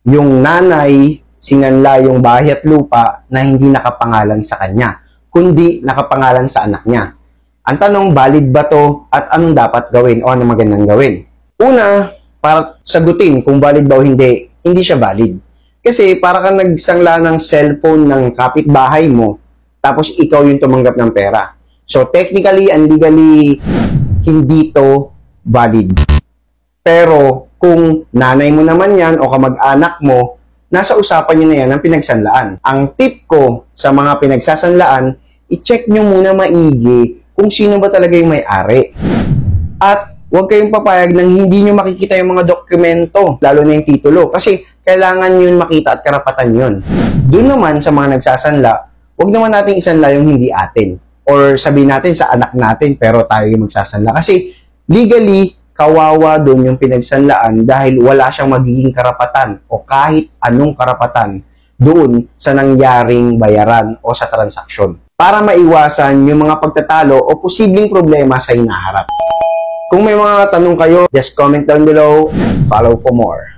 Yung nanay, sinanla yung bahay at lupa na hindi nakapangalan sa kanya, kundi nakapangalan sa anak niya. Ang tanong, valid ba to at anong dapat gawin o anong magandang gawin? Una, para sagutin kung valid ba o hindi siya valid. Kasi para kang nagsangla ng cellphone ng kapitbahay mo, tapos ikaw yung tumanggap ng pera. So technically and legally, hindi to valid. Pero kung nanay mo naman yan o kamag-anak mo, nasa usapan nyo na yan ang pinagsanlaan. Ang tip ko sa mga pinagsasanlaan, i-check nyo muna maigi kung sino ba talaga yung may-ari. At huwag kayong papayag nang hindi nyo makikita yung mga dokumento, lalo na yung titulo, kasi kailangan yun makita at karapatan yun. Doon naman sa mga nagsasanla, huwag naman natin isanla yung hindi atin. Or sabihin natin sa anak natin, pero tayo yung magsasanla. Kasi legally, kawawa doon yung pinagsanlaan dahil wala siyang magiging karapatan o kahit anong karapatan doon sa nangyaring bayaran o sa transaksyon, para maiwasan yung mga pagtatalo o posibleng problema sa hinaharap. Kung may mga tanong kayo, just comment down below and follow for more.